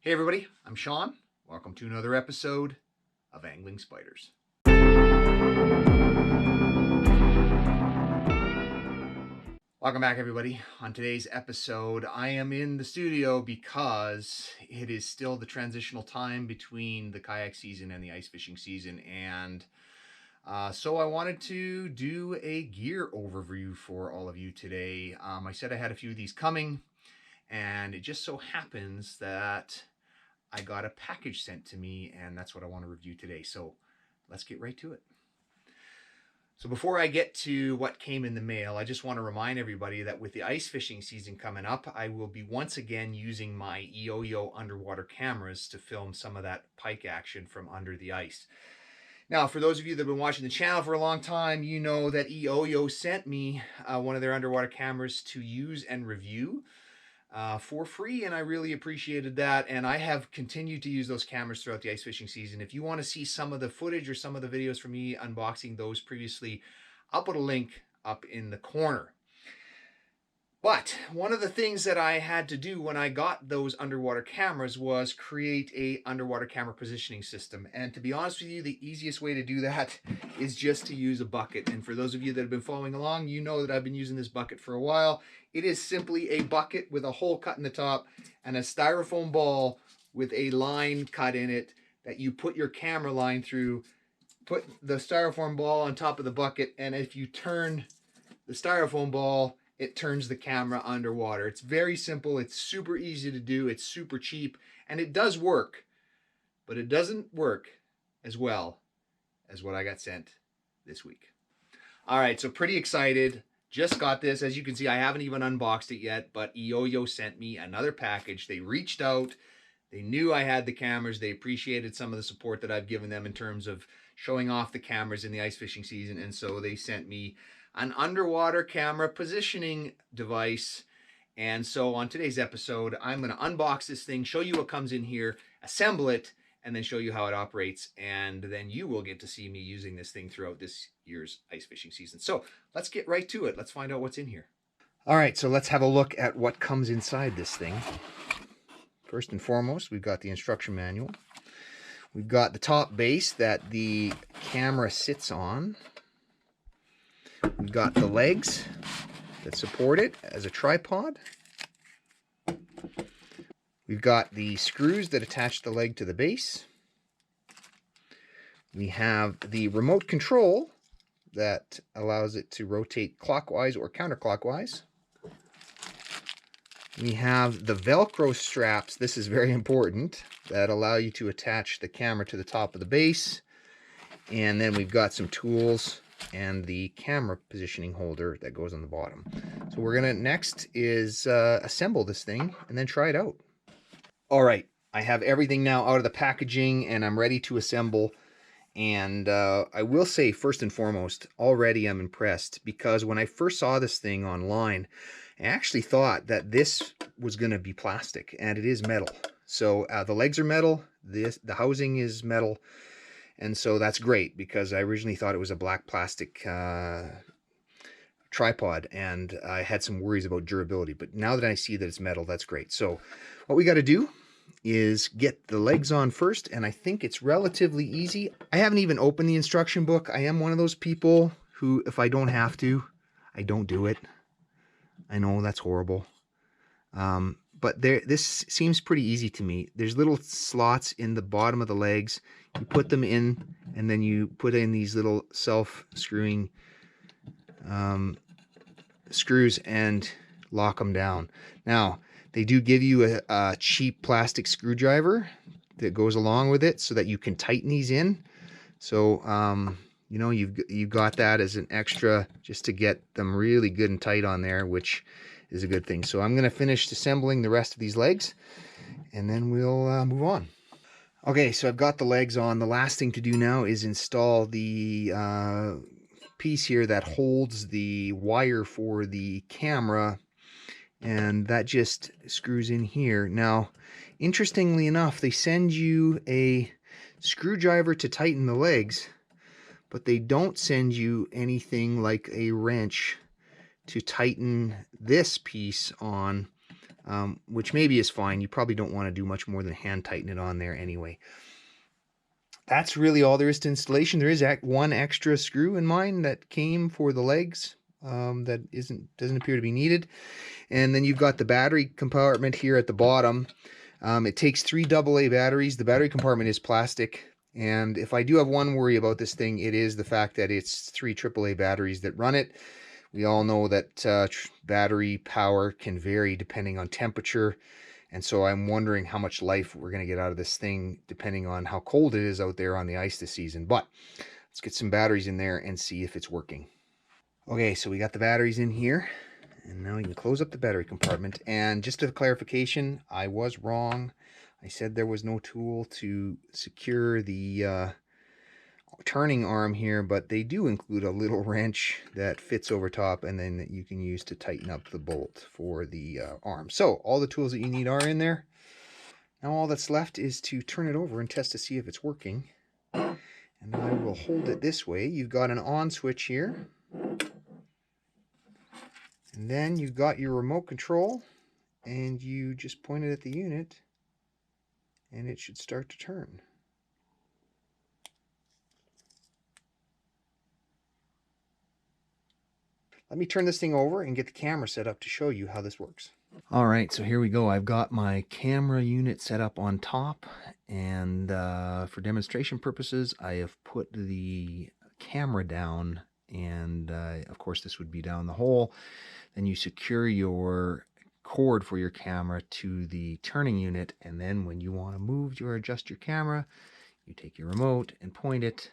Hey everybody, I'm Sean. Welcome to another episode of Angling Spiders. Welcome back everybody. On today's episode, I am in the studio because it is still the transitional time between the kayak season and the ice fishing season, and so I wanted to do a gear overview for all of you today. I said I had a few of these coming, and it just so happens that I got a package sent to me, and that's what I want to review today. So let's get right to it. So before I get to what came in the mail, I just want to remind everybody that with the ice fishing season coming up, I will be once again using my Eyoyo underwater cameras to film some of that pike action from under the ice. Now, for those of you that have been watching the channel for a long time, you know that Eyoyo sent me one of their underwater cameras to use and review for free, and I really appreciated that, and I have continued to use those cameras throughout the ice fishing season. If you want to see some of the footage or some of the videos from me unboxing those previously, I'll put a link up in the corner. But one of the things that I had to do when I got those underwater cameras was create a underwater camera positioning system. And to be honest with you, the easiest way to do that is just to use a bucket. And for those of you that have been following along, you know that I've been using this bucket for a while. It is simply a bucket with a hole cut in the top and a styrofoam ball with a line cut in it that you put your camera line through. Put the styrofoam ball on top of the bucket, and if you turn the styrofoam ball, it turns the camera underwater. It's very simple. It's super easy to do. It's super cheap, and it does work, but it doesn't work as well as what I got sent this week. All right, so pretty excited. Just got this. As you can see, I haven't even unboxed it yet, but Eyoyo sent me another package. They reached out. They knew I had the cameras. They appreciated some of the support that I've given them in terms of showing off the cameras in the ice fishing season, and so they sent me an underwater camera positioning device. And so on today's episode, I'm going to unbox this thing, show you what comes in here, assemble it, and then show you how it operates. And then you will get to see me using this thing throughout this year's ice fishing season. So let's get right to it. Let's find out what's in here. All right, so let's have a look at what comes inside this thing. First and foremost, we've got the instruction manual. We've got the top base that the camera sits on. We've got the legs that support it as a tripod. We've got the screws that attach the leg to the base. We have the remote control that allows it to rotate clockwise or counterclockwise. We have the Velcro straps, this is very important, that allow you to attach the camera to the top of the base. And then we've got some tools and the camera positioning holder that goes on the bottom. So we're gonna next is assemble this thing and then try it out. All right, I have everything now out of the packaging and I'm ready to assemble. And I will say, first and foremost, already I'm impressed, because when I first saw this thing online, I actually thought that this was gonna be plastic, and it is metal. So the legs are metal, the housing is metal, and so that's great, because I originally thought it was a black plastic tripod, and I had some worries about durability. But now that I see that it's metal, that's great. So what we got to do is get the legs on first, and I think it's relatively easy. I haven't even opened the instruction book. I am one of those people who, if I don't have to, I don't do it. I know that's horrible. But this seems pretty easy to me. There's little slots in the bottom of the legs. You put them in, and then you put in these little self-screwing screws and lock them down. Now, they do give you a cheap plastic screwdriver that goes along with it so that you can tighten these in. So, you know, you've got that as an extra just to get them really good and tight on there, which is a good thing. So I'm going to finish assembling the rest of these legs, and then we'll move on. Okay, so I've got the legs on. The last thing to do now is install the piece here that holds the wire for the camera, and that just screws in here. Now, interestingly enough, they send you a screwdriver to tighten the legs, but they don't send you anything like a wrench to tighten this piece on which maybe is fine. You probably don't want to do much more than hand tighten it on there anyway. That's really all there is to installation. There is one extra screw in mine that came for the legs that doesn't appear to be needed. And then you've got the battery compartment here at the bottom. It takes 3 AA batteries. The battery compartment is plastic. And if I do have one worry about this thing, it is the fact that it's 3 AAA batteries that run it. We all know that battery power can vary depending on temperature. And so I'm wondering how much life we're going to get out of this thing depending on how cold it is out there on the ice this season. But let's get some batteries in there and see if it's working. Okay, so we got the batteries in here. And now you can close up the battery compartment. And just a clarification, I was wrong. I said there was no tool to secure the turning arm here, but they do include a little wrench that fits over top and then that you can use to tighten up the bolt for the arm. So all the tools that you need are in there. Now all that's left is to turn it over and test to see if it's working. And I will hold it this way. You've got an on switch here. And then you've got your remote control, and you just point it at the unit, and it should start to turn. Let me turn this thing over and get the camera set up to show you how this works. All right, so here we go. I've got my camera unit set up on top, and for demonstration purposes, I have put the camera down, and of course this would be down the hole. Then you secure your cord for your camera to the turning unit, and then when you want to move or adjust your camera, you take your remote and point it,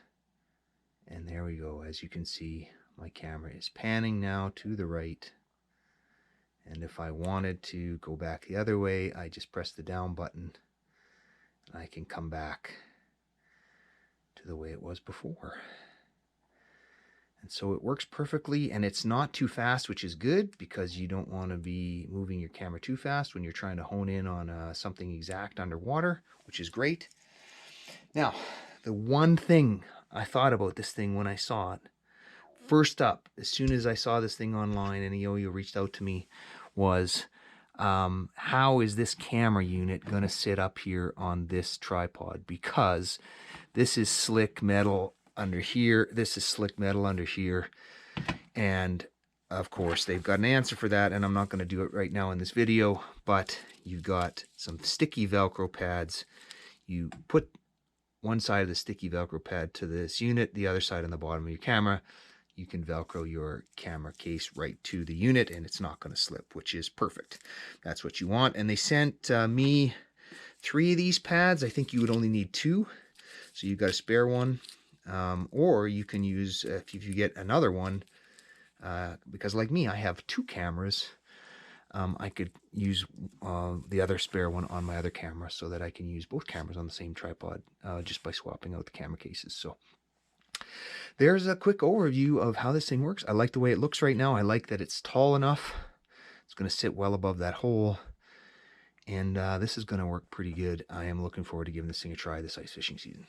and there we go. As you can see, my camera is panning now to the right, and if I wanted to go back the other way, I just press the down button and I can come back to the way it was before. And so it works perfectly, and it's not too fast, which is good because you don't want to be moving your camera too fast when you're trying to hone in on something exact underwater, which is great. Now, the one thing I thought about this thing when I saw it, first up, as soon as I saw this thing online and Eyoyo reached out to me, was how is this camera unit going to sit up here on this tripod? Because this is slick metal under here, this is slick metal under here, and of course they've got an answer for that, and I'm not going to do it right now in this video, but you've got some sticky Velcro pads. You put one side of the sticky Velcro pad to this unit, the other side on the bottom of your camera. You can Velcro your camera case right to the unit and it's not going to slip, which is perfect. That's what you want. And they sent me 3 of these pads. I think you would only need 2, so you've got a spare one. Or you can use, if you get another one, because like me, I have 2 cameras, I could use the other spare one on my other camera so that I can use both cameras on the same tripod just by swapping out the camera cases. So there's a quick overview of how this thing works. I like the way it looks right now. I like that it's tall enough. It's going to sit well above that hole. And this is going to work pretty good. I am looking forward to giving this thing a try this ice fishing season.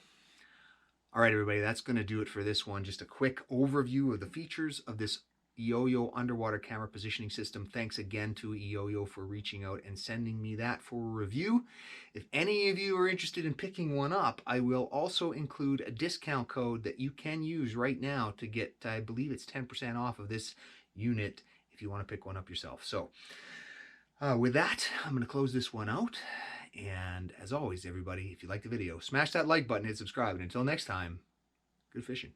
All right, everybody, that's going to do it for this one. Just a quick overview of the features of this Eyoyo underwater camera positioning system. Thanks again to Eyoyo for reaching out and sending me that for a review. If any of you are interested in picking one up, I will also include a discount code that you can use right now to get, I believe it's 10% off of this unit if you want to pick one up yourself. So with that, I'm going to close this one out. And as always, everybody, if you like the video, smash that like button, hit subscribe. And until next time, good fishing.